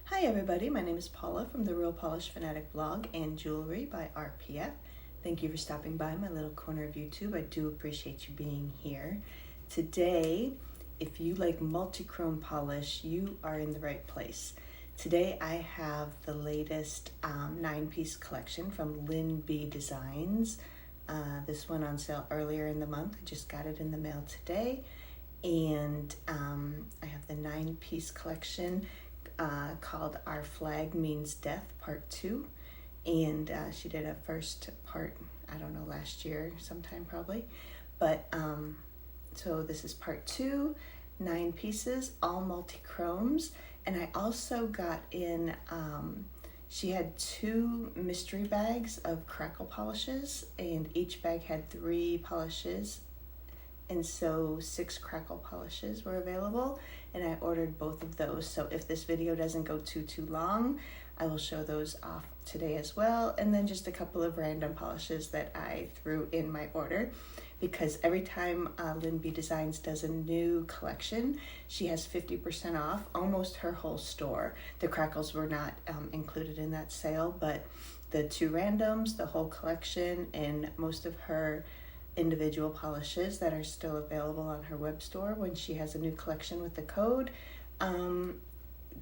Hi everybody, my name is Paula from the Real Polish Fanatic blog and jewelry by RPF. Thank you for stopping by my little corner of YouTube. I do appreciate you being here. Today, if you like multi-chrome polish, you are in the right place. Today I have the latest 9-piece collection from LynB Designs. This one on sale earlier in the month. I just got it in the mail today. And I have the 9-piece collection called Our Flag Means Death Part 2. And she did a first part, I don't know, last year sometime probably. But so this is part 2, 9 pieces, all multi-chromes. And I also got in, she had 2 mystery bags of Crackle polishes, and each bag had 3 polishes. And so 6 Crackle polishes were available, and I ordered both of those. So if this video doesn't go too long, I will show those off today as well. And then just a couple of random polishes that I threw in my order, because every time LynB Designs does a new collection, she has 50% off almost her whole store. The Crackles were not included in that sale, but the 2 randoms, the whole collection, and most of her individual polishes that are still available on her web store when she has a new collection with the code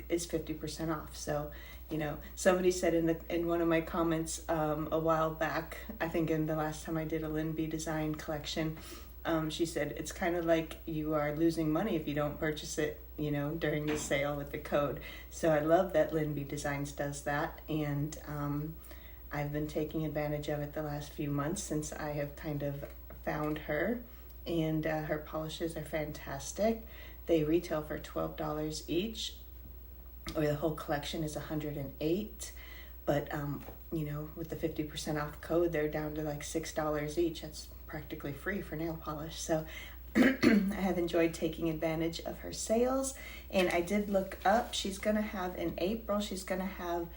is 50% off. So, you know, somebody said in one of my comments a while back, I think in the last time I did a LynB Design collection, she said it's kind of like you are losing money if you don't purchase it, you know, during the sale with the code. So I love that LynB Designs does that, and I've been taking advantage of it the last few months since I have kind of found her, and her polishes are fantastic. They retail for $12 each, or the whole collection is $108, but you know, with the 50% off code, they're down to like $6 each. That's practically free for nail polish. So I have enjoyed taking advantage of her sales. And I did look up, she's gonna have in April, she's gonna have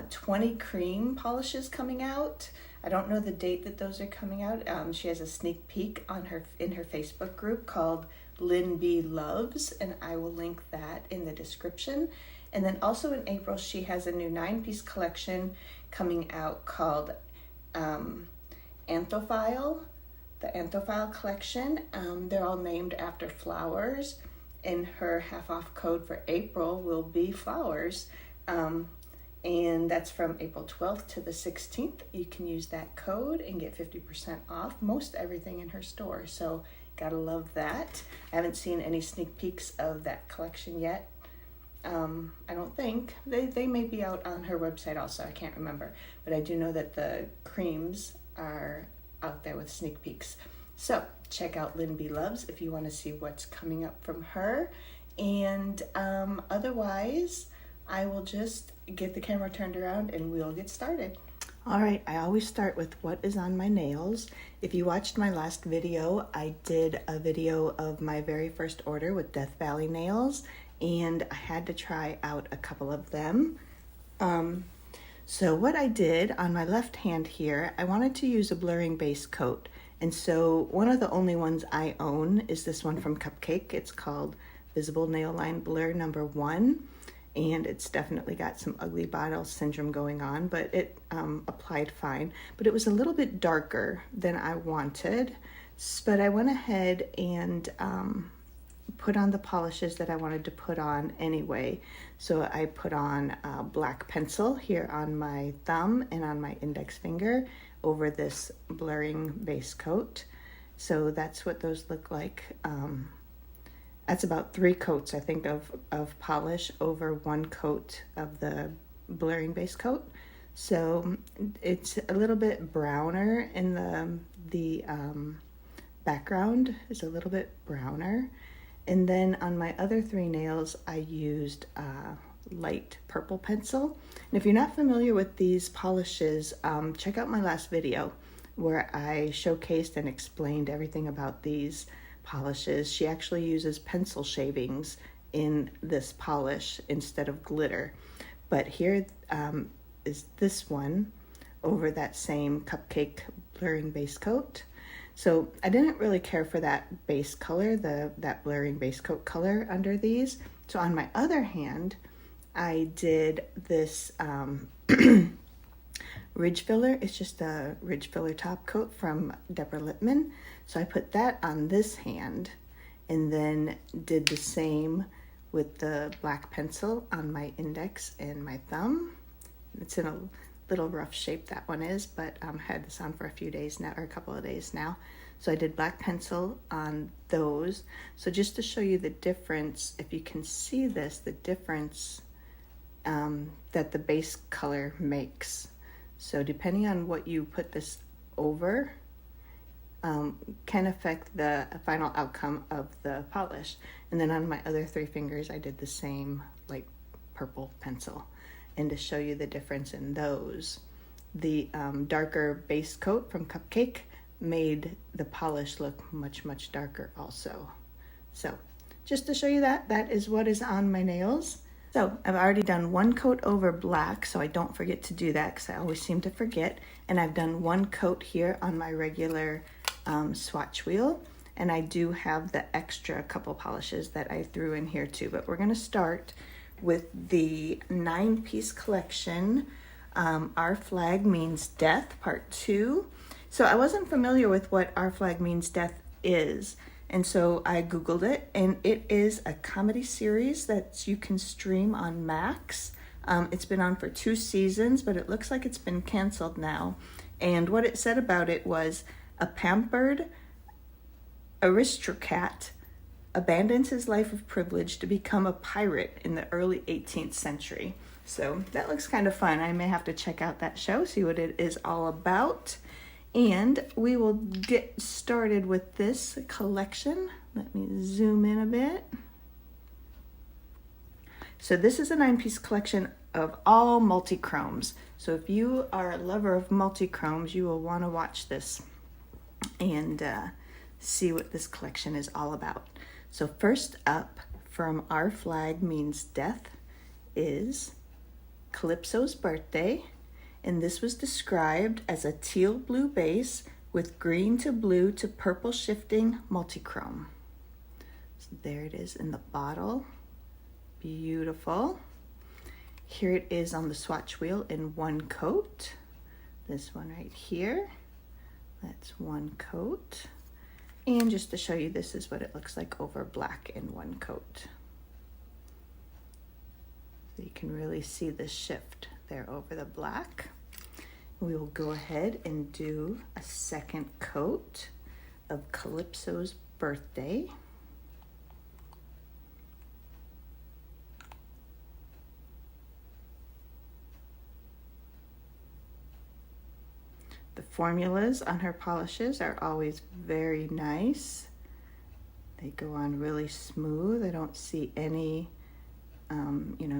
20 cream polishes coming out. I don't know the date that those are coming out. She has a sneak peek on in her Facebook group called LynB Loves, and I will link that in the description. And then also in April, she has a new 9-piece collection coming out called Anthophile, the Anthophile collection. They're all named after flowers, and her half-off code for April will be flowers. And that's from April 12th to the 16th. You can use that code and get 50% off most everything in her store. So gotta love that. I haven't seen any sneak peeks of that collection yet. I don't think. They may be out on her website also. I can't remember. But I do know that the creams are out there with sneak peeks. So check out LynB Loves if you want to see what's coming up from her. And otherwise, I will just get the camera turned around and we'll get started. All right, I always start with what is on my nails. If you watched my last video, I did a video of my very first order with Death Valley nails, and I had to try out a couple of them. So what I did on my left hand here, I wanted to use a blurring base coat. And so one of the only ones I own is this one from Cupcake. It's called Visible Nail Line Blur number 1. And it's definitely got some ugly bottle syndrome going on, but it applied fine. But it was a little bit darker than I wanted. But I went ahead and put on the polishes that I wanted to put on anyway. So I put on black pencil here on my thumb and on my index finger over this blurring base coat. So that's what those look like. That's about 3 coats, I think, of polish over 1 coat of the blurring base coat. So it's a little bit browner in the background is a little bit browner. And then on my other 3 nails, I used light purple pencil. And if you're not familiar with these polishes, check out my last video where I showcased and explained everything about these polishes. She actually uses pencil shavings in this polish instead of glitter. But here is this one over that same Cupcake blurring base coat. So I didn't really care for that base color, that blurring base coat color under these. So on my other hand, I did this ridge filler. It's just a ridge filler top coat from Deborah Lippman. So I put that on this hand and then did the same with the black pencil on my index and my thumb. It's in a little rough shape, that one is, but I had this on for a few days now, or a couple of days now. So I did black pencil on those. So just to show you the difference, if you can see this, the difference that the base color makes. So depending on what you put this over, can affect the final outcome of the polish. And then on my other 3 fingers, I did the same like purple pencil. And to show you the difference in those, the darker base coat from Cupcake made the polish look much, much darker also. So just to show you that is what is on my nails. So I've already done 1 coat over black, so I don't forget to do that because I always seem to forget. And I've done 1 coat here on my regular swatch wheel. And I do have the extra couple polishes that I threw in here too. But we're going to start with the 9-piece collection, Our Flag Means Death, Part 2. So I wasn't familiar with what Our Flag Means Death is. And so I Googled it, and it is a comedy series that you can stream on Max. It's been on for 2 seasons, but it looks like it's been canceled now. And what it said about it was a pampered aristocrat abandons his life of privilege to become a pirate in the early 18th century. So that looks kind of fun. I may have to check out that show, see what it is all about. And we will get started with this collection. Let me zoom in a bit. So this is a 9-piece collection of all multi-chromes. So if you are a lover of multi-chromes, you will want to watch this and see what this collection is all about. So first up from Our Flag Means Death is Calypso's Birthday. And this was described as a teal blue base with green to blue to purple shifting multichrome. So there it is in the bottle. Beautiful. Here it is on the swatch wheel in 1 coat. This one right here. That's 1 coat. And just to show you, this is what it looks like over black in 1 coat. So you can really see the shift there over the black. We will go ahead and do a 2nd coat of Calypso's Birthday. The formulas on her polishes are always very nice. They go on really smooth. I don't see any,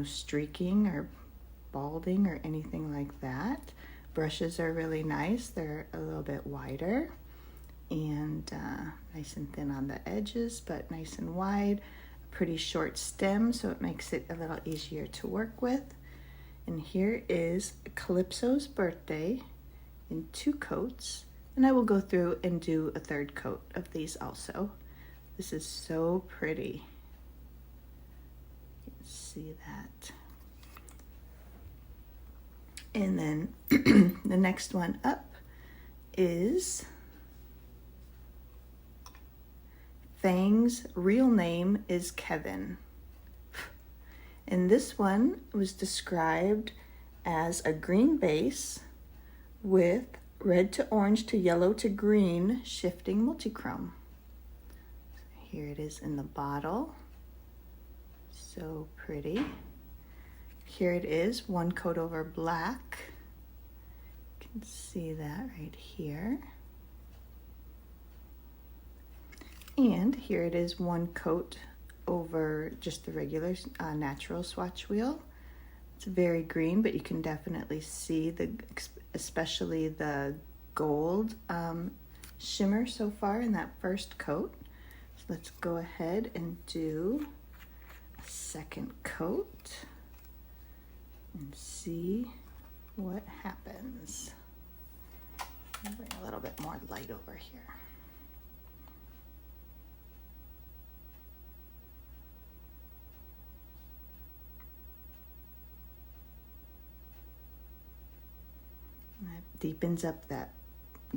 streaking or balding or anything like that. Brushes are really nice. They're a little bit wider and nice and thin on the edges, but nice and wide. A pretty short stem, so it makes it a little easier to work with. And here is Calypso's Birthday in 2 coats. And I will go through and do a 3rd coat of these also. This is so pretty. You can see that. And then the next one up is Fang's real name is Kevin. And this one was described as a green base with red to orange to yellow to green shifting multichrome. Here it is in the bottle. So pretty. Here it is, 1 coat over black. You can see that right here. And here it is, 1 coat over just the regular natural swatch wheel. It's very green, but you can definitely see especially the gold shimmer so far in that 1st coat. So let's go ahead and do a 2nd coat and see what happens. I'll bring a little bit more light over here. It deepens up that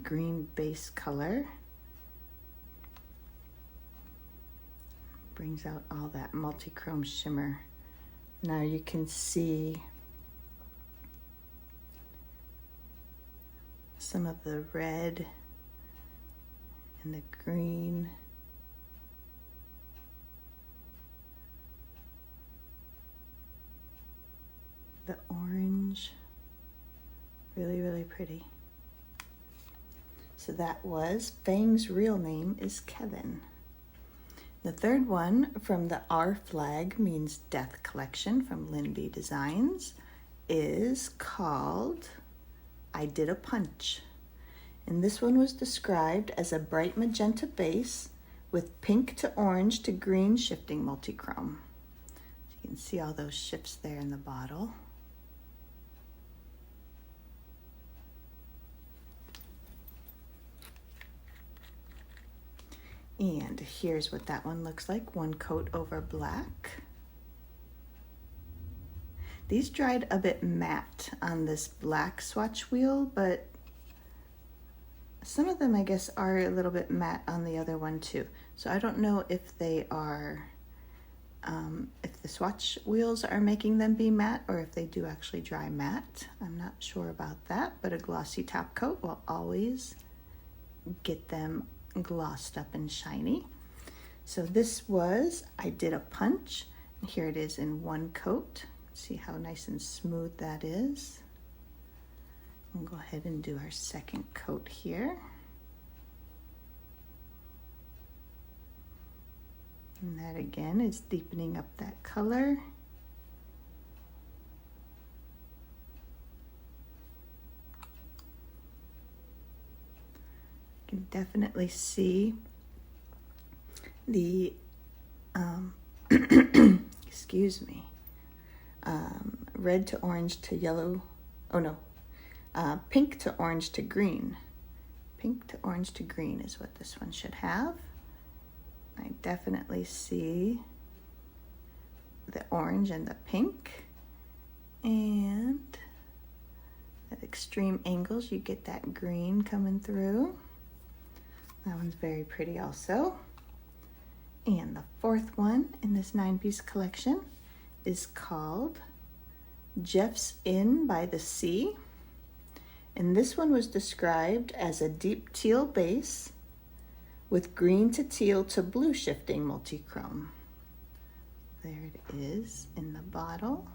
green base color. Brings out all that multi-chrome shimmer. Now you can see some of the red and the green. The orange. Really, really pretty. So that was Fang's real name is Kevin. The third one from the R Flag Means Death collection from LynB Designs is called I Did a Punch. And this one was described as a bright magenta base with pink to orange to green shifting multichrome. So you can see all those shifts there in the bottle. And here's what that one looks like, one coat over black. These dried a bit matte on this black swatch wheel, but some of them I guess are a little bit matte on the other one too. So I don't know if they are, if the swatch wheels are making them be matte or if they do actually dry matte. I'm not sure about that, but a glossy top coat will always get them glossed up and shiny. So this was I Did a Punch. And here it is in one coat. See how nice and smooth that is. We'll go ahead and do our second coat here. And that again is deepening up that color. Can definitely see the excuse me, red to orange to yellow, pink to orange to green. Pink to orange to green is what this one should have. I definitely see the orange and the pink, and at extreme angles you get that green coming through. That one's very pretty also. And the fourth one in this 9-piece collection is called Jeff's Inn by the Sea. And this one was described as a deep teal base with green to teal to blue shifting multichrome. There it is in the bottle.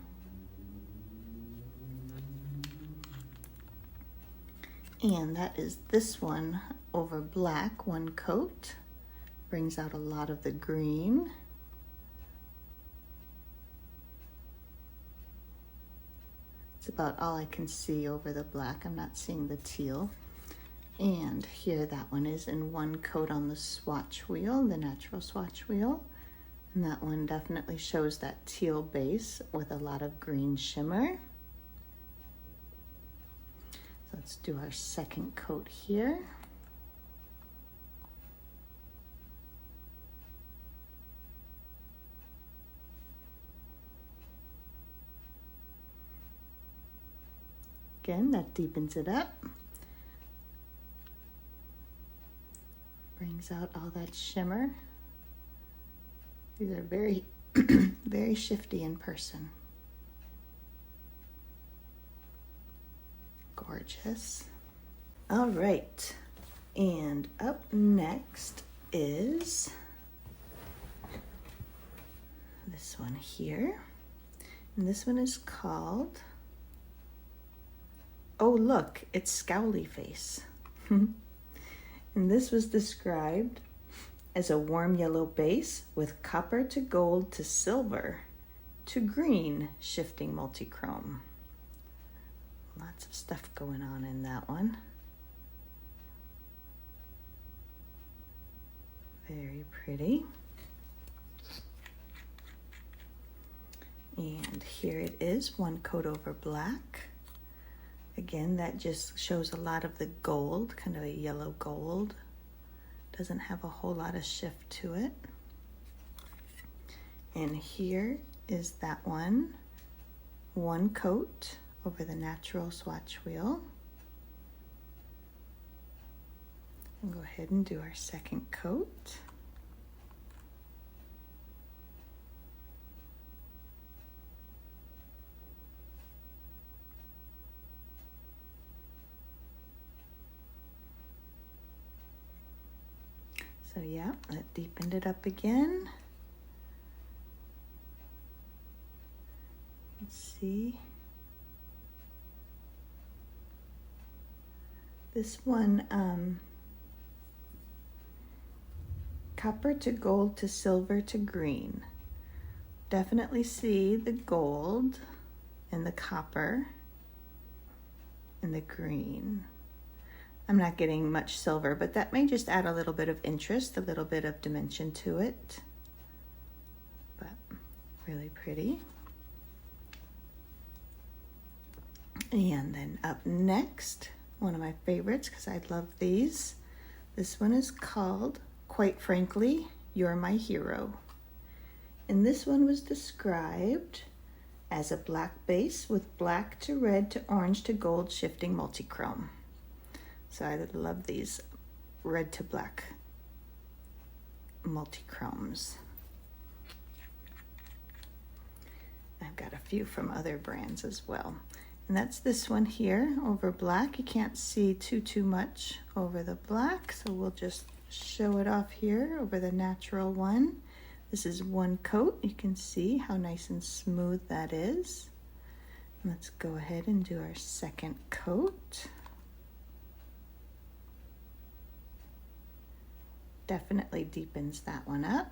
And that is this one over black, one coat. Brings out a lot of the green. It's about all I can see over the black. I'm not seeing the teal. And here that one is in one coat on the swatch wheel, the natural swatch wheel. And that one definitely shows that teal base with a lot of green shimmer. Let's do our second coat here. Again, that deepens it up. Brings out all that shimmer. These are very, very shifty in person. Gorgeous. All right, and up next is this one here. And this one is called, oh look, it's Scowly Face. And this was described as a warm yellow base with copper to gold to silver to green shifting multichrome. Lots of stuff going on in that one. Very pretty. And here it is, one coat over black. Again, that just shows a lot of the gold, kind of a yellow gold. Doesn't have a whole lot of shift to it. And here is that one coat over the natural swatch wheel. We'll go ahead and do our second coat. So yeah, that deepened it up again. Let's see. This one, copper to gold to silver to green. Definitely see the gold and the copper and the green. I'm not getting much silver, but that may just add a little bit of interest, a little bit of dimension to it. But really pretty. And then up next, one of my favorites, because I love these. This one is called, Quite Frankly, You're My Hero. And this one was described as a black base with black to red to orange to gold shifting multichrome. So I love these red to black multichromes. I've got a few from other brands as well. And that's this one here over black. You can't see too much over the black, so we'll just show it off here over the natural one. This is one coat. You can see how nice and smooth that is. Let's go ahead and do our second coat. Definitely deepens that one up.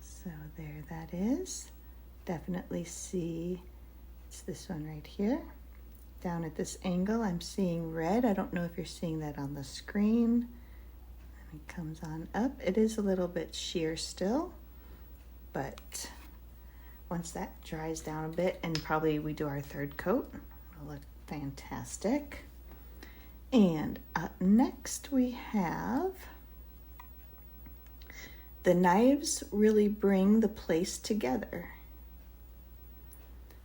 So there that is. Definitely see, it's this one right here. Down at this angle, I'm seeing red. I don't know if you're seeing that on the screen. And it comes on up. It is a little bit sheer still, but once that dries down a bit, and probably we do our third coat, it'll look fantastic. And up next we have the knives really bring the place together.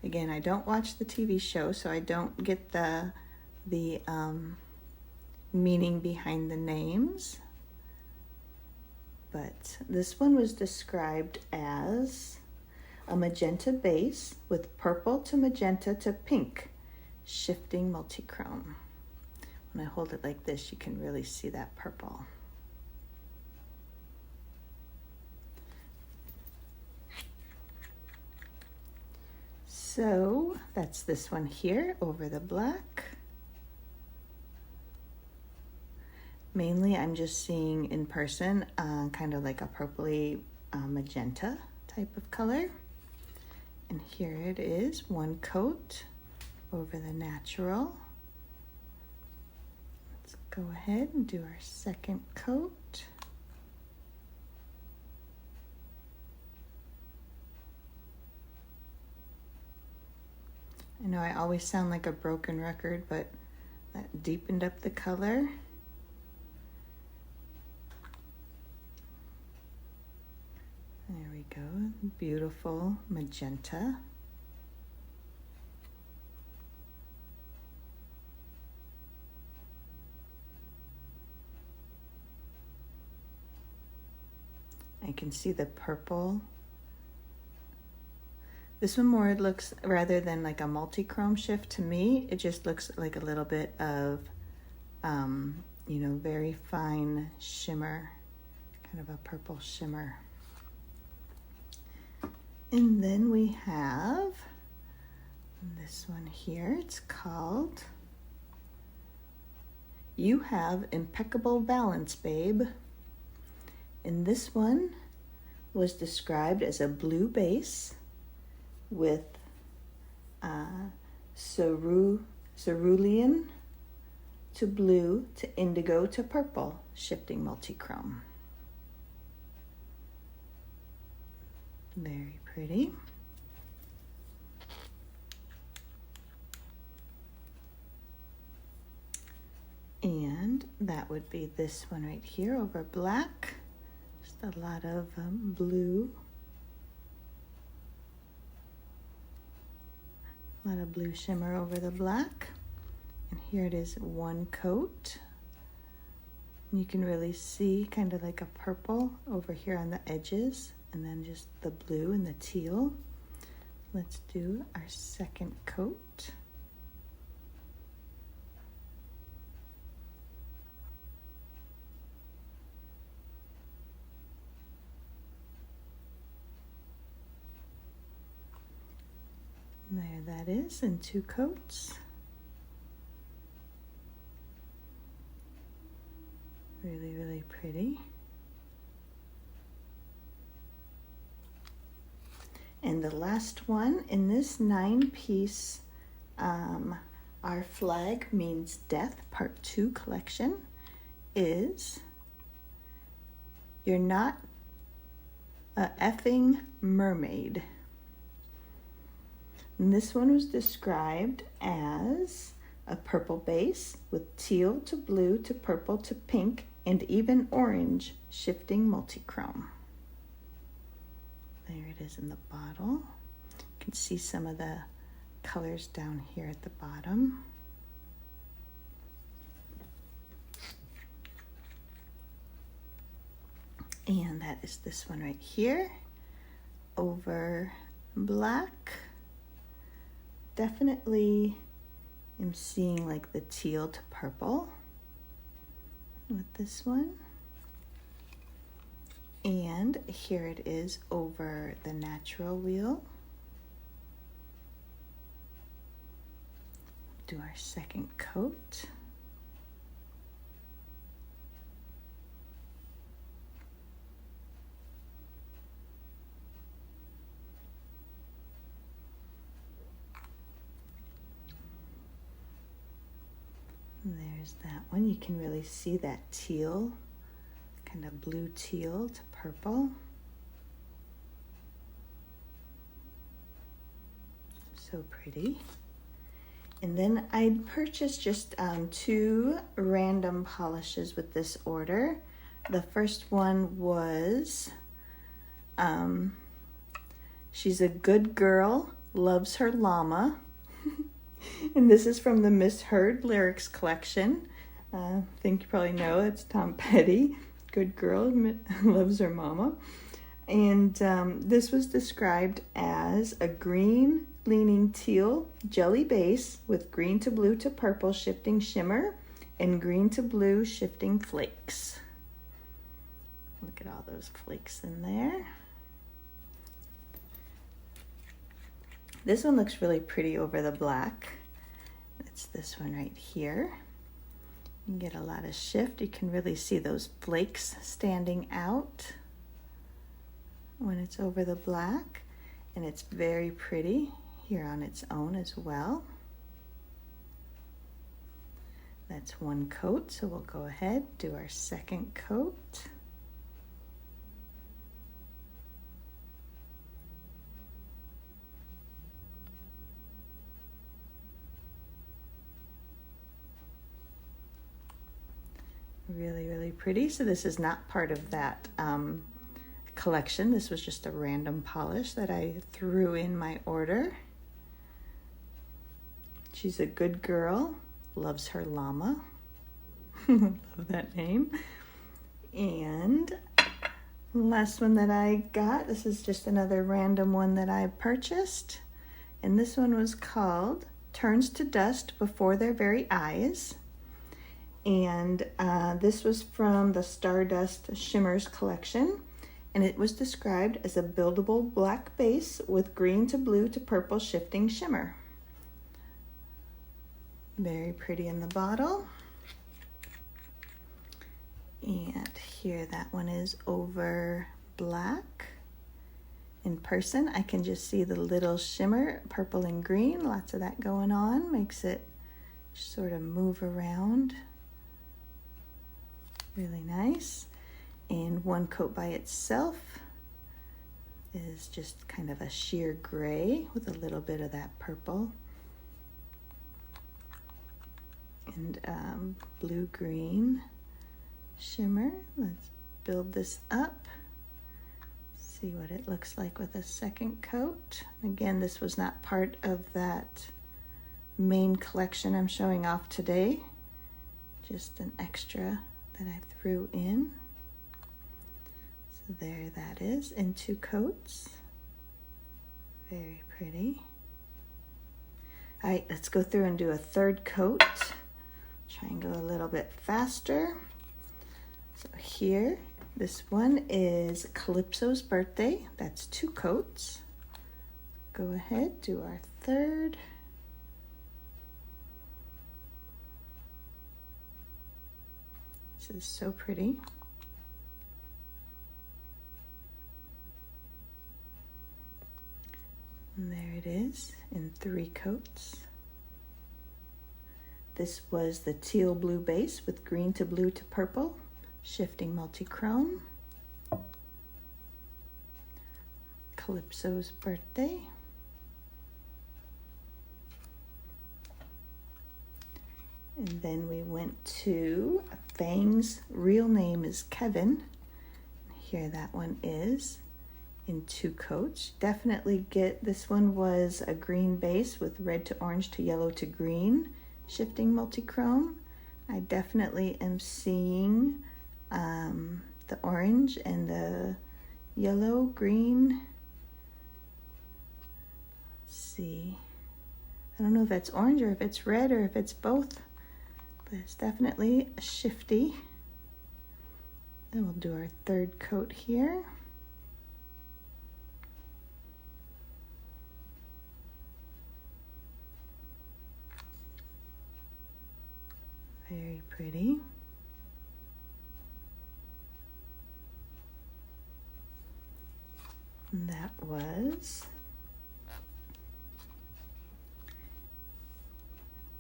Again, I don't watch the TV show, so I don't get the meaning behind the names. But this one was described as a magenta base with purple to magenta to pink, shifting multichrome. When I hold it like this, you can really see that purple. So that's this one here over the black. Mainly I'm just seeing in person kind of like a purpley magenta type of color. And here it is, one coat over the natural. Let's go ahead and do our second coat. I know I always sound like a broken record, but that deepened up the color. There we go, beautiful magenta. I can see the purple. This one more looks, rather than like a multi-chrome shift to me, it just looks like a little bit of, you know, very fine shimmer, kind of a purple shimmer. And then we have this one here. It's called You Have Impeccable Balance, Babe. And this one was described as a blue base with cerulean to blue to indigo to purple, shifting multichrome. Very pretty. And that would be this one right here over black. Just a lot of blue. A lot of blue shimmer over the black. And here it is, one coat. You can really see kind of like a purple over here on the edges, and then just the blue and the teal. Let's do our second coat. There that is in two coats. Really, really pretty. And the last one in this 9-piece Our Flag Means Death Part 2 collection is You're Not a Effing Mermaid. And this one was described as a purple base with teal to blue to purple to pink and even orange shifting multichrome. There it is in the bottle. You can see some of the colors down here at the bottom. And that is this one right here over black. Definitely am seeing like the teal to purple with this one. And here it is over the natural wheel. Do our second coat. There's that one. You can really see that teal, kind of blue teal to purple. So pretty. And then I purchased just 2 random polishes with this order. The first one was She's a Good Girl, Loves Her Llama. And this is from the Miss Heard Lyrics collection. I think you probably know it's Tom Petty. Good girl, loves her mama. And this was described as a green leaning teal jelly base with green to blue to purple shifting shimmer and green to blue shifting flakes. Look at all those flakes in there. This one looks really pretty over the black. It's this one right here. You can get a lot of shift. You can really see those flakes standing out when it's over the black. And it's very pretty here on its own as well. That's one coat, so we'll go ahead, do our second coat. Really, really pretty. So this is not part of that collection. This was just a random polish that I threw in my order. She's a Good Girl, Loves Her Llama. Love that name. And last one that I got, this is just another random one that I purchased. And this one was called Turns to Dust Before Their Very Eyes. And this was from the Stardust Shimmers collection, and it was described as a buildable black base with green to blue to purple shifting shimmer. Very pretty in the bottle. And here that one is over black. In person, I can just see the little shimmer, purple and green, lots of that going on, makes it sort of move around. Really nice. And one coat by itself is just kind of a sheer gray with a little bit of that purple and blue-green shimmer. Let's build this up. See what it looks like with a second coat. Again, this was not part of that main collection I'm showing off today. Just an extra that I threw in. So there that is in 2 coats. Very pretty. All right, let's go through and do a 3rd coat. Try and go a little bit faster. So here, this one is Calypso's birthday. That's 2 coats. Go ahead, do our 3rd. This is so pretty. And there it is in 3 coats. This was the teal blue base with green to blue to purple, shifting multi-chrome. Calypso's birthday. And then we went to Fang's real name is Kevin. Here that one is in 2 coats. Definitely get, this one was a green base with red to orange to yellow to green, shifting multi-chrome. I definitely am seeing the orange and the yellow, green. Let's see. I don't know if it's orange or if it's red or if it's both, but it's definitely shifty. Then we'll do our 3rd coat here. Very pretty. And that was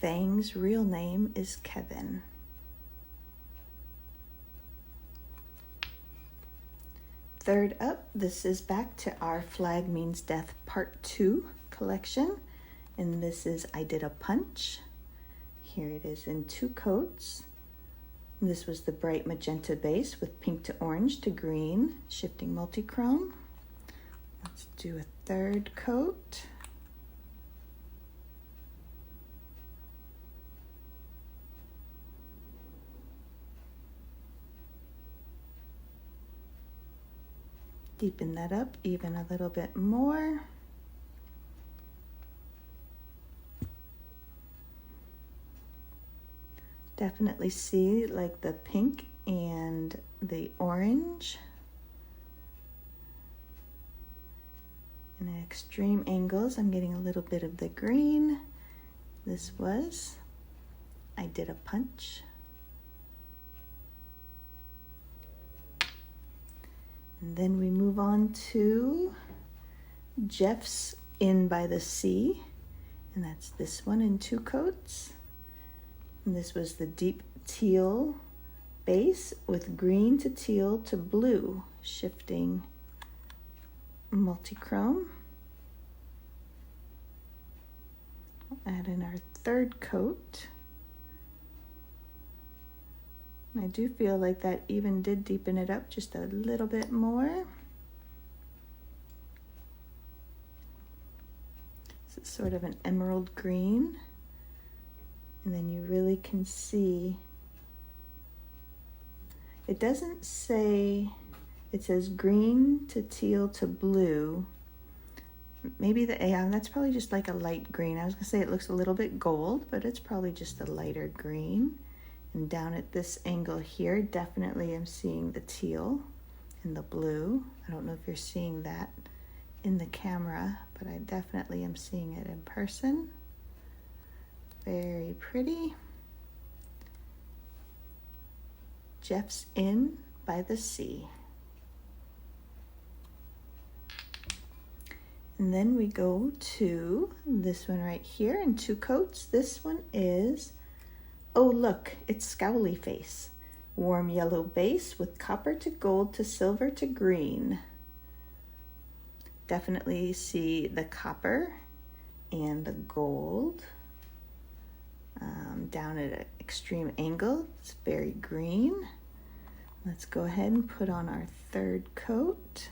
Fang's real name is Kevin. Third up, this is back to our Flag Means Death Part 2 collection. And this is I Did a Punch. Here it is in 2 coats. This was the bright magenta base with pink to orange to green, shifting multi-chrome. Let's do a 3rd coat. Deepen that up even a little bit more. Definitely see like the pink and the orange. And at extreme angles, I'm getting a little bit of the green. This was I Did a Punch. And then we move on to Jeff's In by the Sea. And that's this one in 2 coats. And this was the deep teal base with green to teal to blue, shifting multi-chrome. Add in our 3rd coat. And I do feel like that even did deepen it up just a little bit more. This is sort of an emerald green. And then you really can see, it doesn't say, it says green to teal to blue. Maybe that's probably just like a light green. I was gonna say it looks a little bit gold, but it's probably just a lighter green. And down at this angle here, definitely I'm seeing the teal and the blue. I don't know if you're seeing that in the camera, but I definitely am seeing it in person. Very pretty. Jeff's In by the Sea. And then we go to this one right here in 2 coats. This one is, oh look, it's Scowly Face. Warm yellow base with copper to gold to silver to green. Definitely see the copper and the gold. Down at an extreme angle, it's very green. Let's go ahead and put on our 3rd coat.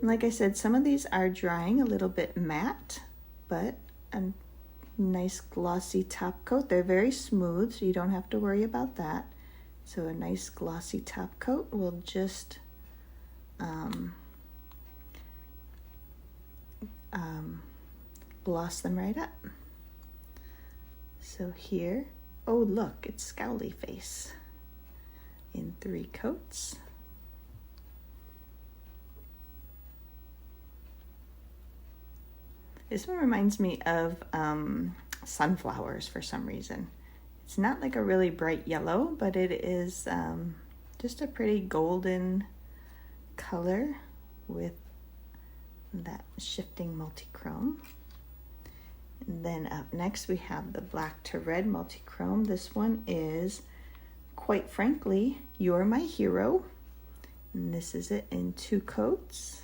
Like I said, some of these are drying a little bit matte, but a nice glossy top coat. They're very smooth, so you don't have to worry about that. So a nice glossy top coat will just gloss them right up. So here, oh look, it's Scowly Face in 3 coats. This one reminds me of sunflowers for some reason. It's not like a really bright yellow, but it is just a pretty golden color with that shifting multi-chrome. And then up next we have the black to red multi-chrome. This one is, quite frankly, You're My Hero. And this is it in 2 coats.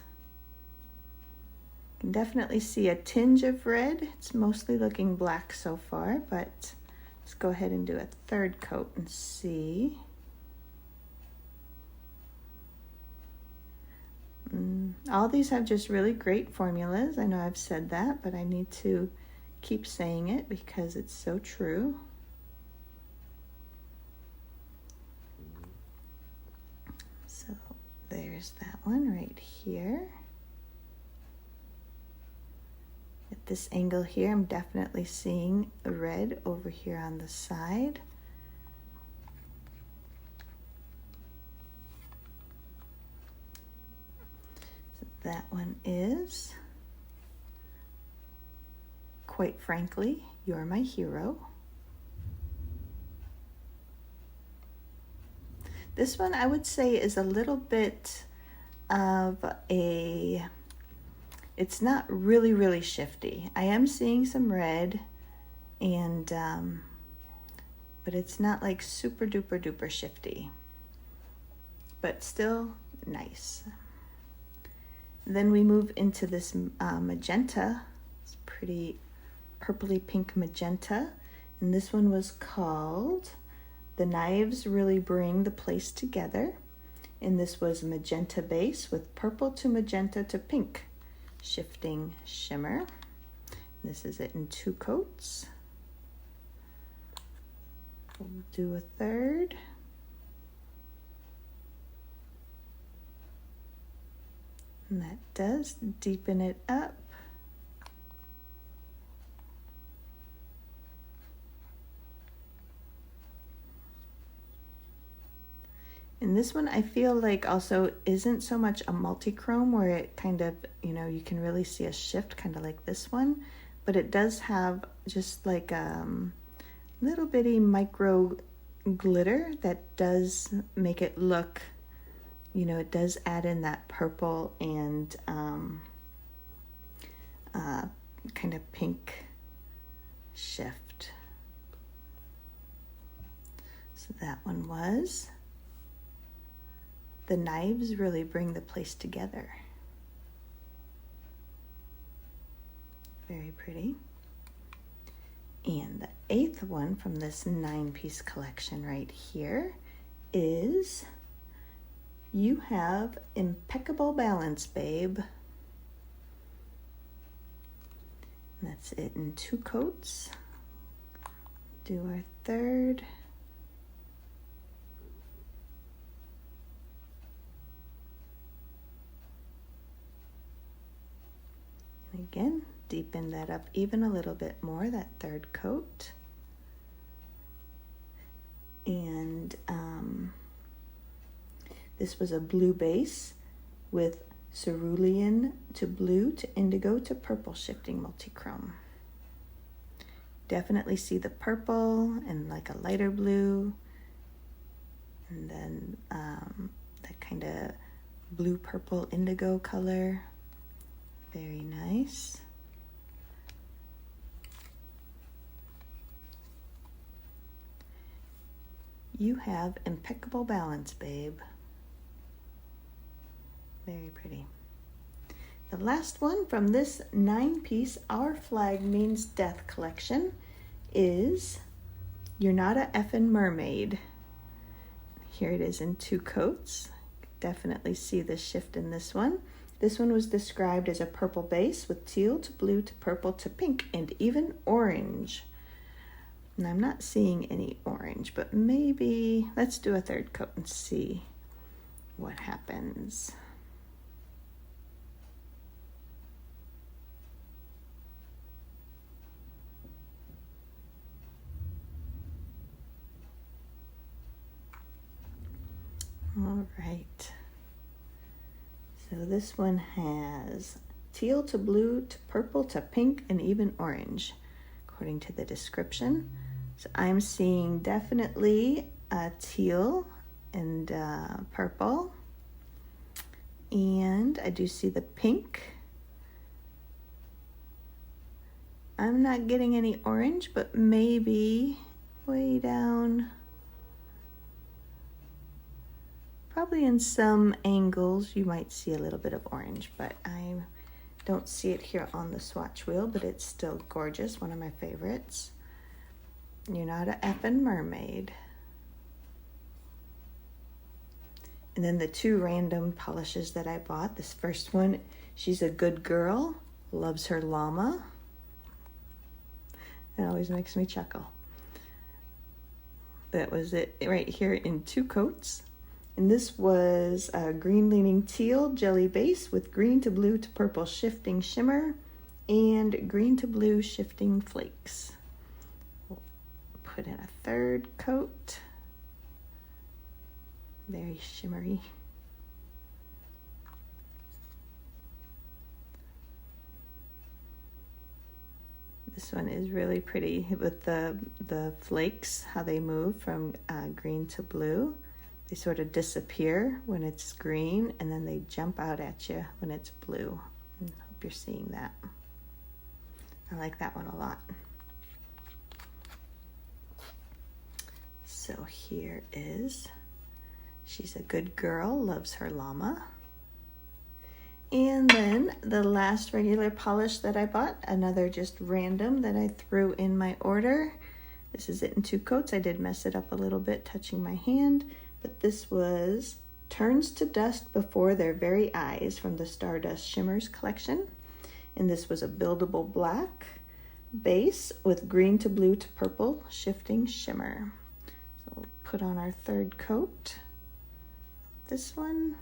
You can definitely see a tinge of red. It's mostly looking black so far, but let's go ahead and do a 3rd coat and see. All these have just really great formulas. I know I've said that, but I need to keep saying it because it's so true. So there's that one right here. At this angle here, I'm definitely seeing a red over here on the side. So that one is, quite frankly, You're My Hero. This one I would say is a little bit of a, it's not really, really shifty. I am seeing some red, and but it's not like super duper duper shifty, but still nice. Then we move into this magenta. It's pretty purpley pink magenta, and this one was called The Knives Really Bring the Place Together, and this was magenta base with purple to magenta to pink shifting shimmer. This is it in 2 coats. We'll do a 3rd. And that does deepen it up. And this one I feel like also isn't so much a multi-chrome where it kind of, you know, you can really see a shift kind of like this one, but it does have just like little bitty micro glitter that does make it look, you know, it does add in that purple and kind of pink shift. So that one was The Knives Really Bring the Place Together. Very pretty. And the 8th one from this 9-piece collection right here is You Have Impeccable Balance, Babe. And that's it in 2 coats. Do our 3rd. Again, deepen that up even a little bit more, that 3rd coat. And this was a blue base with cerulean to blue to indigo to purple shifting multi-chrome. Definitely see the purple and like a lighter blue, and then that kind of blue purple indigo color. Very nice. You Have Impeccable Balance, Babe. Very pretty. The last one from this 9-piece Our Flag Means Death collection is You're Not a Effin' Mermaid. Here it is in 2 coats. Definitely see the shift in this one. This one was described as a purple base with teal to blue to purple to pink and even orange. And I'm not seeing any orange, but maybe let's do a third coat and see what happens. All right. So this one has teal to blue to purple to pink and even orange, according to the description. So I'm seeing definitely teal and purple. And I do see the pink. I'm not getting any orange, but maybe way down. Probably in some angles you might see a little bit of orange, but I don't see it here on the swatch wheel, but it's still gorgeous, one of my favorites. You're not a effing mermaid. And then the two random polishes that I bought. This first one, she's a good girl, loves her llama. That always makes me chuckle. That was it right here in 2 coats. And this was a green leaning teal jelly base with green to blue to purple shifting shimmer and green to blue shifting flakes. We'll put in a third coat. Very shimmery. This one is really pretty with the flakes, how they move from green to blue. They sort of disappear when it's green, and then they jump out at you when it's blue. I hope you're seeing that. I like that one a lot. So here is, she's a good girl, loves her llama. And then the last regular polish that I bought, another just random that I threw in my order. This is it in 2 coats. I did mess it up a little bit touching my hand. But this was Turns to Dust Before Their Very Eyes from the Stardust Shimmers collection. And this was a buildable black base with green to blue to purple shifting shimmer. So we'll put on our third coat. This one.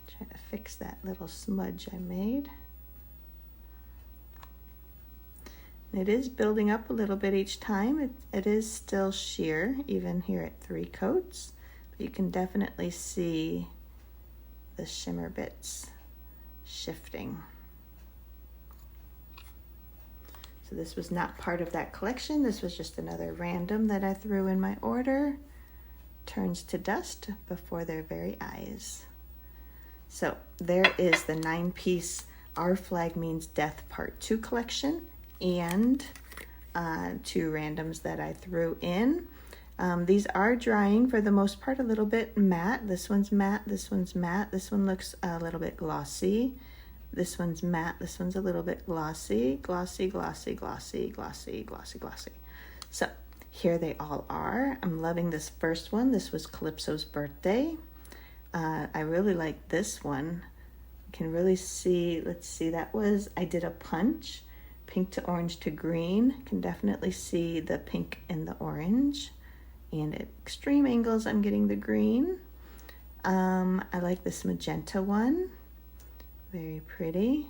Try to fix that little smudge I made. It is building up a little bit each time. It is still sheer, even here at 3 coats. But you can definitely see the shimmer bits shifting. So this was not part of that collection. This was just another random that I threw in my order. Turns to Dust Before Their Very Eyes. So there is the 9-piece Our Flag Means Death Part 2 collection. And 2 randoms that I threw in. These are drying for the most part a little bit matte. This one's matte, this one's matte. This one looks a little bit glossy. This one's matte, this one's a little bit glossy. Glossy, glossy, glossy, glossy, glossy, glossy. So here they all are. I'm loving this first one. This was Calypso's birthday. I really like this one. You can really see, let's see, that was, I did a punch. Pink to orange to green. Can definitely see the pink and the orange. And at extreme angles, I'm getting the green. I like this magenta one. Very pretty.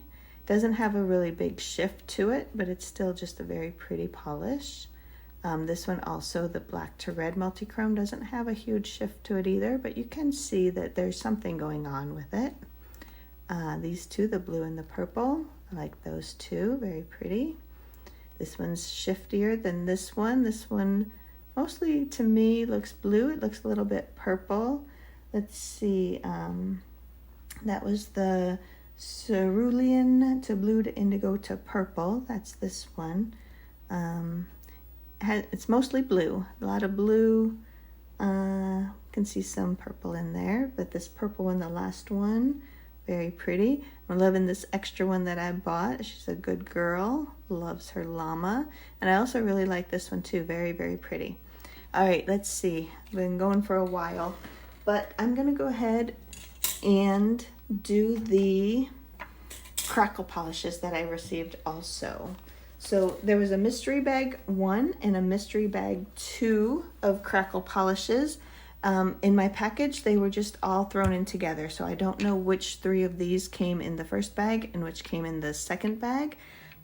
Doesn't have a really big shift to it, but it's still just a very pretty polish. This one also, the black to red multichrome, doesn't have a huge shift to it either, but you can see that there's something going on with it. These 2, the blue and the purple, I like those 2, very pretty. This one's shiftier than this one. This one mostly to me looks blue. It looks a little bit purple. Let's see, that was the Cerulean to blue to indigo to purple. That's this one. It's mostly blue, a lot of blue. Can see some purple in there, but this purple one, the last one, very pretty. I'm loving this extra one that I bought. She's a good girl, loves her llama. And I also really like this one too, very, very pretty. All right, let's see. I've been going for a while, but I'm gonna go ahead and do the Crackle polishes that I received also. So there was a mystery bag 1 and a mystery bag 2 of Crackle polishes. In my package, they were just all thrown in together. So I don't know which 3 of these came in the first bag and which came in the second bag,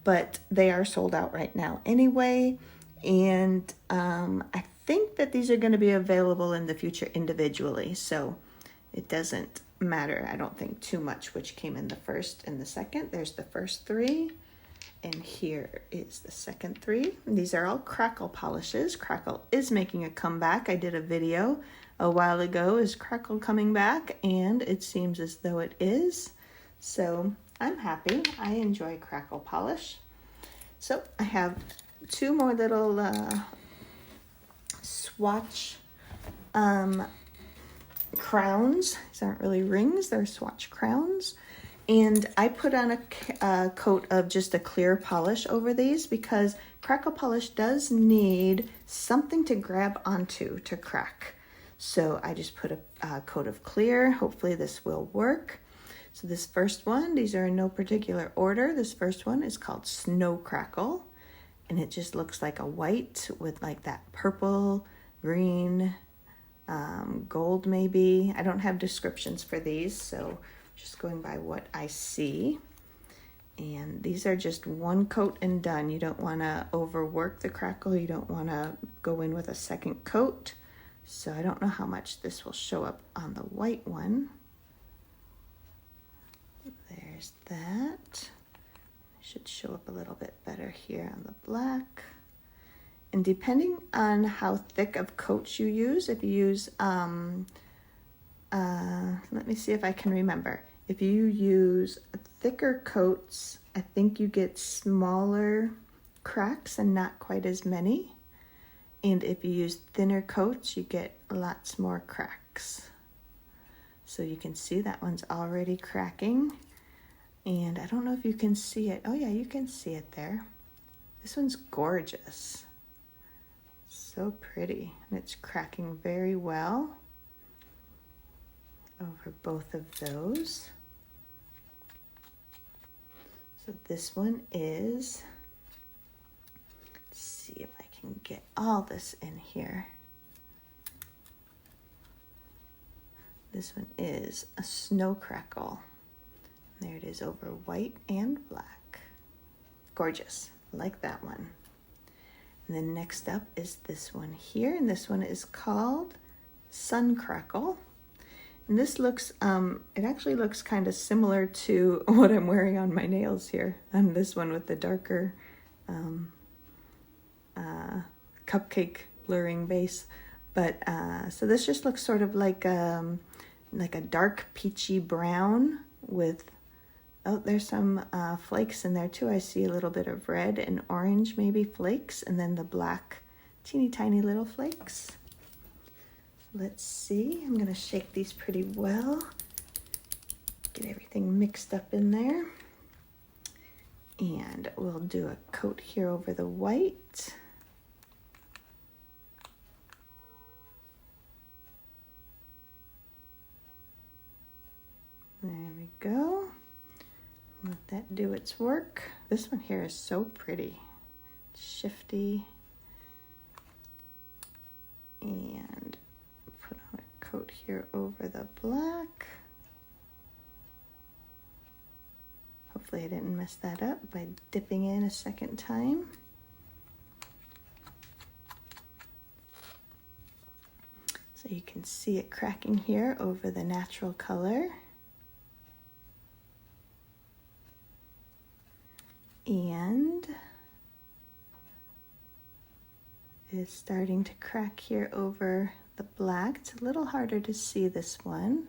but they are sold out right now anyway. And I think that these are going to be available in the future individually. So it doesn't matter, I don't think, too much which came in the first and the second. There's the first 3. And here is the second 3. These are all Crackle polishes. Crackle is making a comeback. I did a video a while ago, is Crackle coming back? And it seems as though it is. So I'm happy. I enjoy Crackle polish. So I have 2 more little swatch crowns. These aren't really rings, they're swatch crowns. And I put on a coat of just a clear polish over these because Crackle polish does need something to grab onto to crack. So I just put a coat of clear. Hopefully this will work. So this first one, these are in no particular order. This first one is called Snow Crackle. And it just looks like a white with like that purple, green, gold maybe. I don't have descriptions for these, so just going by what I see. And these are just 1 coat and done. You don't want to overwork the Crackle. You don't want to go in with a second coat. So I don't know how much this will show up on the white one. There's that. Should show up a little bit better here on the black. And depending on how thick of coats you use, if you use, let me see if I can remember. If you use thicker coats, I think you get smaller cracks and not quite as many. And if you use thinner coats, you get lots more cracks. So you can see that one's already cracking. And I don't know if you can see it. Oh yeah, you can see it there. This one's gorgeous. So pretty. And it's cracking very well over both of those. So this one is, let's see if I can get all this in here. This one is a Snow Crackle. There it is over white and black. Gorgeous, like that one. And then next up is this one here, and this one is called Sun Crackle. And this looks, it actually looks kind of similar to what I'm wearing on my nails here, on this one with the darker cupcake blurring base. But so this just looks sort of like a dark peachy brown with, oh, there's some flakes in there too. I see a little bit of red and orange maybe flakes, and then the black teeny tiny little flakes. Let's see, I'm gonna shake these pretty well, get everything mixed up in there. And we'll do a coat here over the white. There we go. Let that do its work. This one here is so pretty. It's shifty. And put on a coat here over the black. Hopefully I didn't mess that up by dipping in a second time. So you can see it cracking here over the natural color. And it's starting to crack here over the black. It's a little harder to see this one.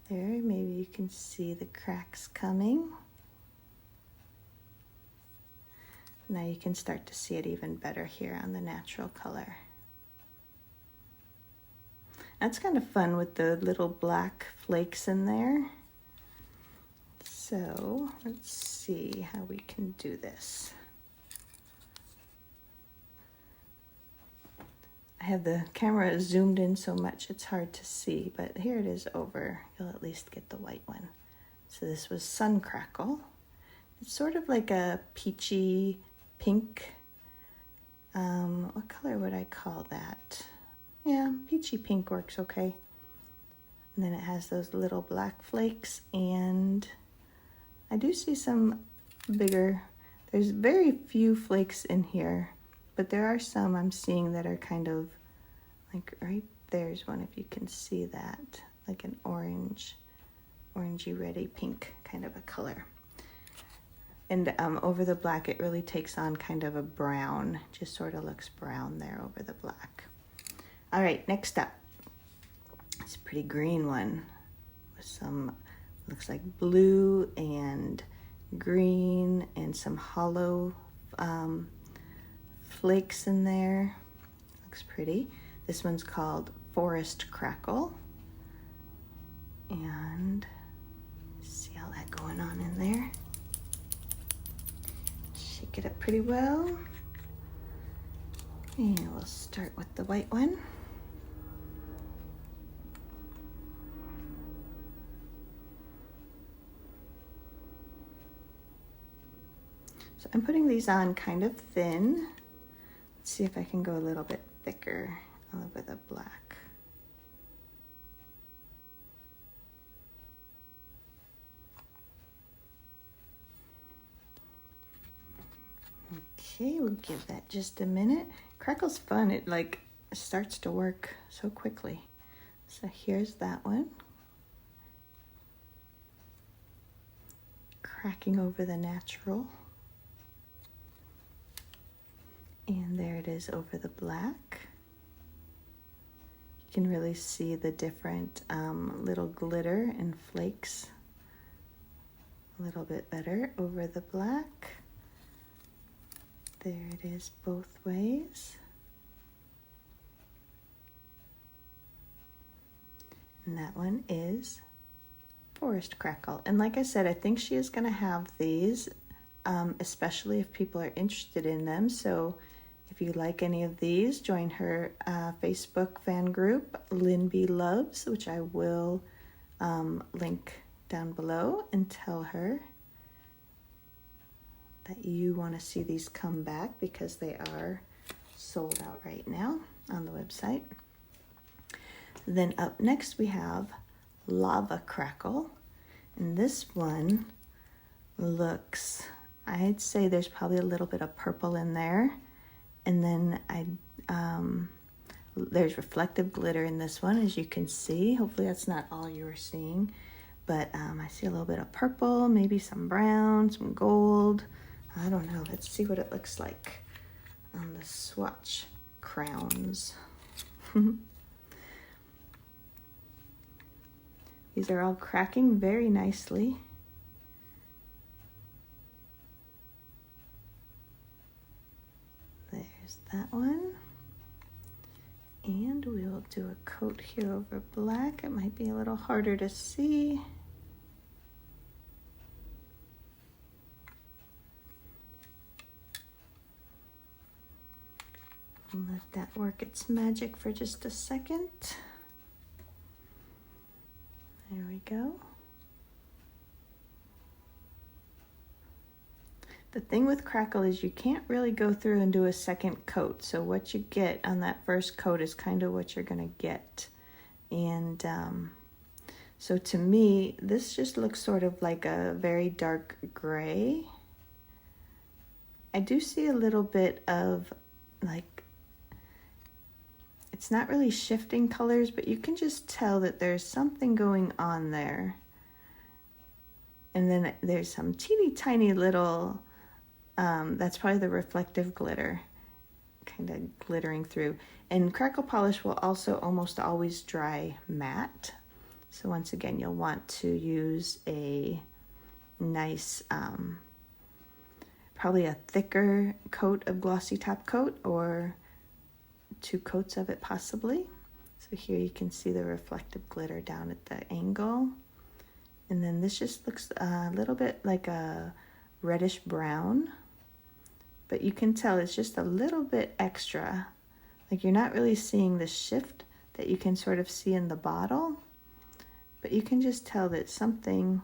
There, maybe you can see the cracks coming. Now you can start to see it even better here on the natural color. That's kind of fun with the little black flakes in there. So let's see how we can do this. I have the camera zoomed in so much it's hard to see, but here it is over. You'll at least get the white one. So this was Sun Crackle. It's sort of like a peachy pink. What color would I call that? Yeah, peachy pink works okay. And then it has those little black flakes, and I do see some bigger, there's very few flakes in here, but there are some I'm seeing that are kind of like right there's one, if you can see that, like an orangey reddy pink kind of a color. And over the black, it really takes on kind of a brown, just sort of looks brown there over the black. All right, next up, it's a pretty green one with some, looks like blue and green and some hollow flakes in there. Looks pretty. This one's called Forest Crackle. And see all that going on in there. Shake it up pretty well. And we'll start with the white one. So I'm putting these on kind of thin. Let's see if I can go a little bit thicker over the black. Okay, we'll give that just a minute. Crackle's fun. It like starts to work so quickly. So here's that one. Cracking over the natural. And there it is over the black. You can really see the different little glitter and flakes a little bit better over the black. There it is both ways. And that one is Forest Crackle. And like I said, I think she is going to have these, especially if people are interested in them. So if you like any of these, join her Facebook fan group, LynB Loves, which I will link down below, and tell her that you want to see these come back because they are sold out right now on the website. Then up next we have Lava Crackle, and this one looks, I'd say there's probably a little bit of purple in there. And then there's reflective glitter in this one, as you can see. Hopefully that's not all you were seeing. But I see a little bit of purple, maybe some brown, some gold. I don't know. Let's see what it looks like on the swatch crowns. These are all cracking very nicely. That one, and we'll do a coat here over black. It might be a little harder to see. Let that work its magic for just a second. There we go. The thing with Crackle is you can't really go through and do a second coat. So what you get on that first coat is kind of what you're going to get. And so to me, this just looks sort of like a very dark gray. I do see a little bit of like, it's not really shifting colors, but you can just tell that there's something going on there. And then there's some teeny tiny little, that's probably the reflective glitter kind of glittering through. And Crackle polish will also almost always dry matte. So once again, you'll want to use a nice, probably a thicker coat of glossy top coat, or 2 coats of it possibly. So here you can see the reflective glitter down at the angle. And then this just looks a little bit like a reddish brown, but you can tell it's just a little bit extra. Like you're not really seeing the shift that you can sort of see in the bottle, but you can just tell that something's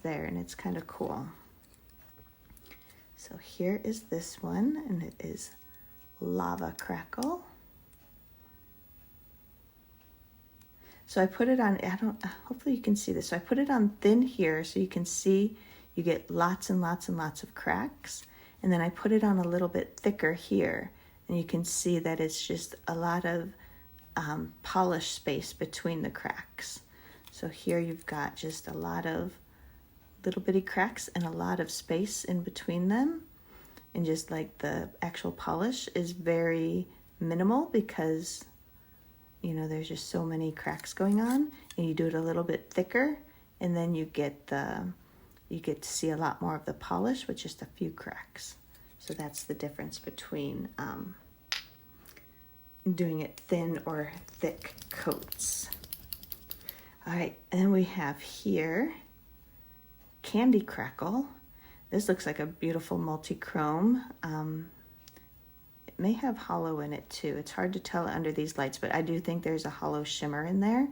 there, and it's kind of cool. So here is this one, and it is Lava Crackle. So I put it on, hopefully you can see this. So I put it on thin here so you can see you get lots and lots and lots of cracks. And then I put it on a little bit thicker here, and you can see that it's just a lot of polish space between the cracks. So here you've got just a lot of little bitty cracks and a lot of space in between them. And just like the actual polish is very minimal because, you know, there's just so many cracks going on, and you do it a little bit thicker, and then you get to see a lot more of the polish with just a few cracks. So that's the difference between doing it thin or thick coats. All right, and then we have here Candy Crackle. This looks like a beautiful multi-chrome. It may have hollow in it too. It's hard to tell under these lights, but I do think there's a hollow shimmer in there.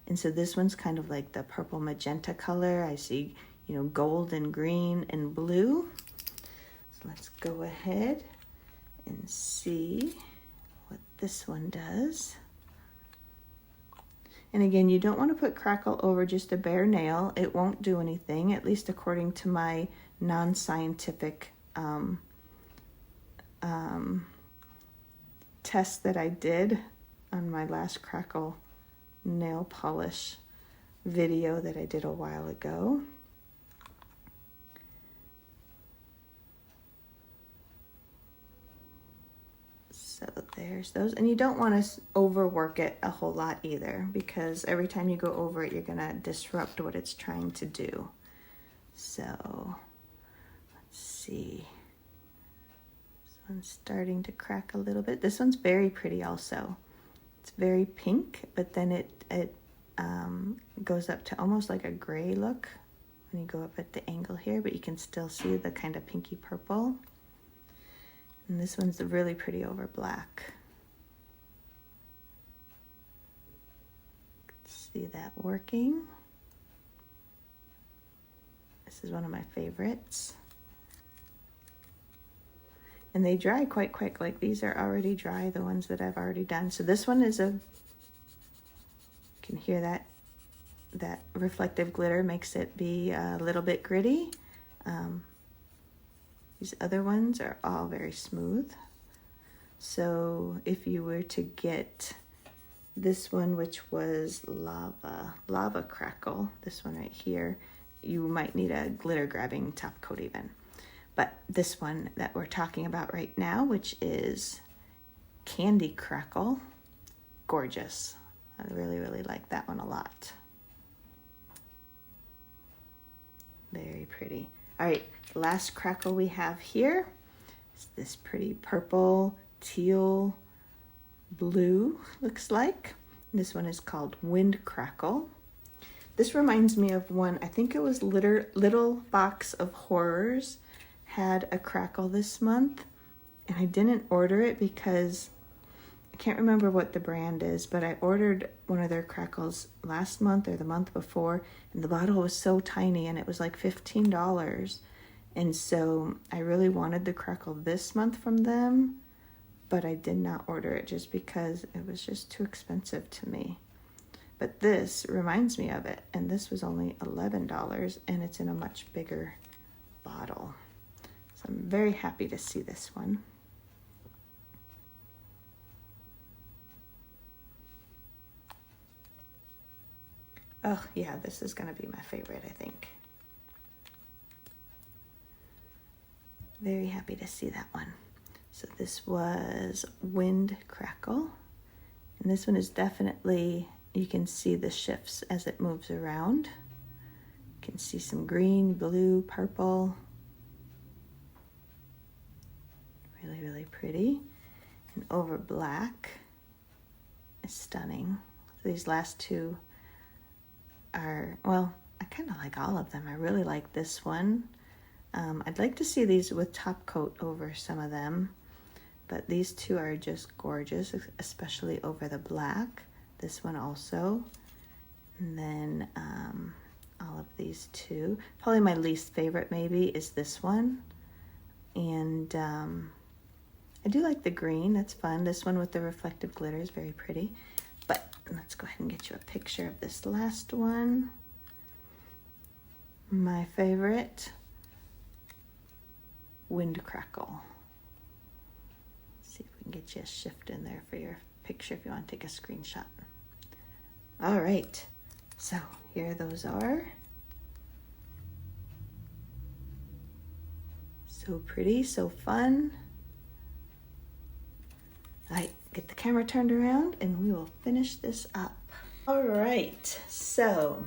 And so this one's kind of like the purple magenta color. I see, you know, gold and green and blue. So let's go ahead and see what this one does. And again, you don't want to put Crackle over just a bare nail. It won't do anything, at least according to my non-scientific test that I did on my last Crackle nail polish video that I did a while ago. So there's those, and you don't want to overwork it a whole lot either, because every time you go over it, you're gonna disrupt what it's trying to do. So let's see. This one's starting to crack a little bit. This one's very pretty also. It's very pink, but then it goes up to almost like a gray look when you go up at the angle here, but you can still see the kind of pinky purple. And this one's really pretty over black. See that working. This is one of my favorites. And they dry quite quick. Like these are already dry, the ones that I've already done. So this one is you can hear that reflective glitter makes it be a little bit gritty. These other ones are all very smooth. So if you were to get this one, which was Lava Crackle, this one right here, you might need a glitter grabbing top coat even. But this one that we're talking about right now, which is Candy Crackle, gorgeous. I really, really like that one a lot. Very pretty. All right, the last Crackle we have here is this pretty purple, teal, blue, looks like. This one is called Wind Crackle. This reminds me of one, I think it was Little Box of Horrors had a Crackle this month, and I didn't order it because I can't remember what the brand is, but I ordered one of their Crackles last month or the month before, and the bottle was so tiny and it was like $15. And so I really wanted the Crackle this month from them, but I did not order it just because it was just too expensive to me. But this reminds me of it, and this was only $11, and it's in a much bigger bottle. So I'm very happy to see this one. Oh yeah, this is gonna be my favorite, I think. Very happy to see that one. So this was Wind Crackle, and this one is definitely, you can see the shifts as it moves around. You can see some green, blue, purple. Really, really pretty. And over black is stunning. So these last two are, well, I kind of like all of them. I really like this one. I'd like to see these with top coat over some of them, but these two are just gorgeous, especially over the black. This one also. And then all of these two. Probably my least favorite maybe is this one. And I do like the green, that's fun. This one with the reflective glitter is very pretty. But let's go ahead and get you a picture of this last one. My favorite, Wind Crackle. Let's see if we can get you a shift in there for your picture if you want to take a screenshot. All right, so here those are. So pretty, so fun. All right, get the camera turned around and we will finish this up. All right, so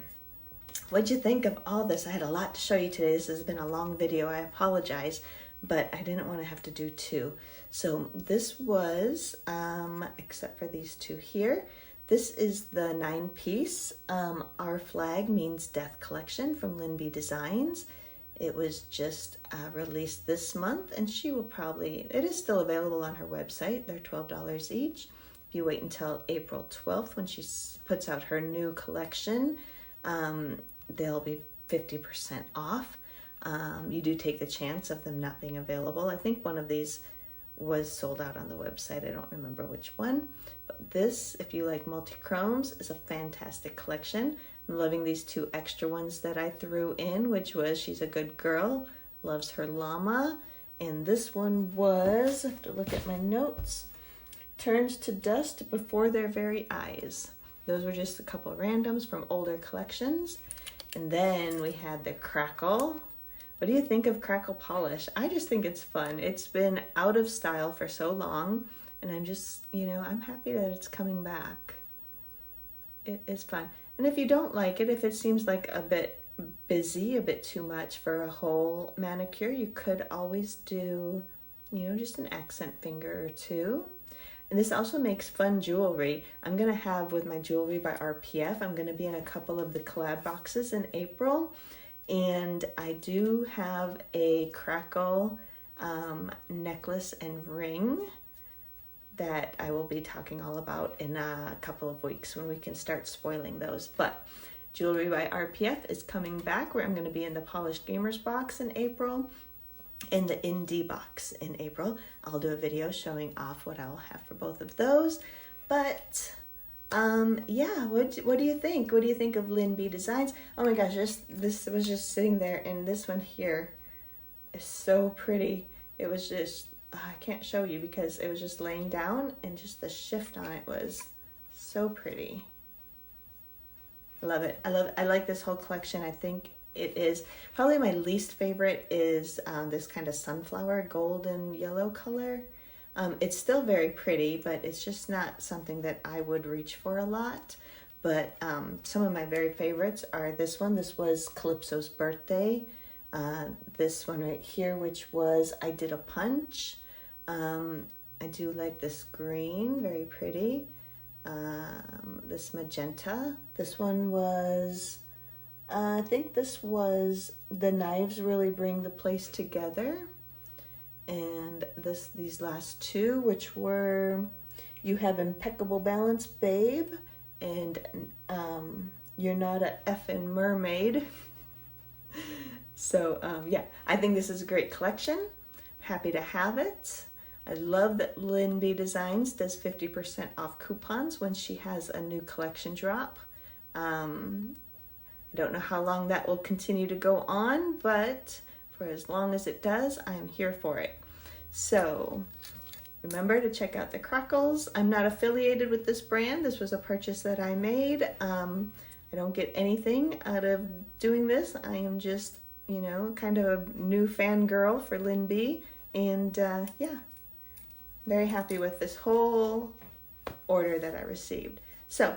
what'd you think of all this? I had a lot to show you today. This has been a long video, I apologize, but I didn't want to have to do two. So this was, except for these two here, this is the 9-piece Our Flag Means Death collection from LynB Designs. It was just released this month, and she will probably, it is still available on her website. They're $12 each. If you wait until April 12th when she puts out her new collection, they'll be 50% off. You do take the chance of them not being available. I think one of these was sold out on the website. I don't remember which one. But this, if you like multi-chromes, is a fantastic collection. I'm loving these two extra ones that I threw in, which was She's a Good Girl, Loves Her Llama. And this one was, I have to look at my notes, Turns to Dust Before Their Very Eyes. Those were just a couple of randoms from older collections. And then we had the Crackle. What do you think of Crackle polish? I just think it's fun. It's been out of style for so long, and I'm just, I'm happy that it's coming back. It is fun. And if you don't like it, if it seems like a bit busy, a bit too much for a whole manicure, you could always do, just an accent finger or two. And this also makes fun jewelry. I'm going to have with my jewelry by RPF, I'm going to be in a couple of the collab boxes in April. And I do have a Crackle necklace and ring that I will be talking all about in a couple of weeks when we can start spoiling those. But Jewelry by RPF is coming back, where I'm going to be in the Polished Gamers box in April, in the LynB box in April. I'll do a video showing off what I'll have for both of those. But yeah, what do you think? What do you think of LynB Designs? Oh my gosh, this was just sitting there, and this one here is so pretty. It was just, I can't show you because it was just laying down, and just the shift on it was so pretty. I love it. I like this whole collection. I think it is probably my least favorite is this kind of sunflower golden yellow color. It's still very pretty, but it's just not something that I would reach for a lot. But some of my very favorites are this one. This was Calypso's birthday. This one right here, which was I Did a Punch. I do like this green, very pretty. This magenta. This one was, I think this was The Knives Really Bring the Place Together. And these last two, which were You Have Impeccable Balance, Babe, and You're Not a Effin' Mermaid. So yeah, I think this is a great collection. Happy to have it. I love that LynB Designs does 50% off coupons when she has a new collection drop. I don't know how long that will continue to go on, but for as long as it does, I am here for it. So remember to check out the Crackles. I'm not affiliated with this brand. This was a purchase that I made. I don't get anything out of doing this. I am just, kind of a new fangirl for LynB. And yeah, very happy with this whole order that I received. So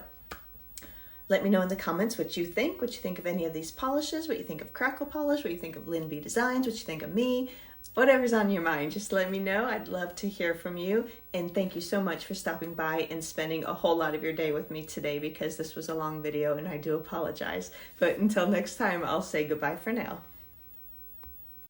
let me know in the comments what you think of any of these polishes, what you think of Crackle polish, what you think of LynB Designs, what you think of me, whatever's on your mind. Just let me know. I'd love to hear from you. And thank you so much for stopping by and spending a whole lot of your day with me today, because this was a long video and I do apologize. But until next time, I'll say goodbye for now.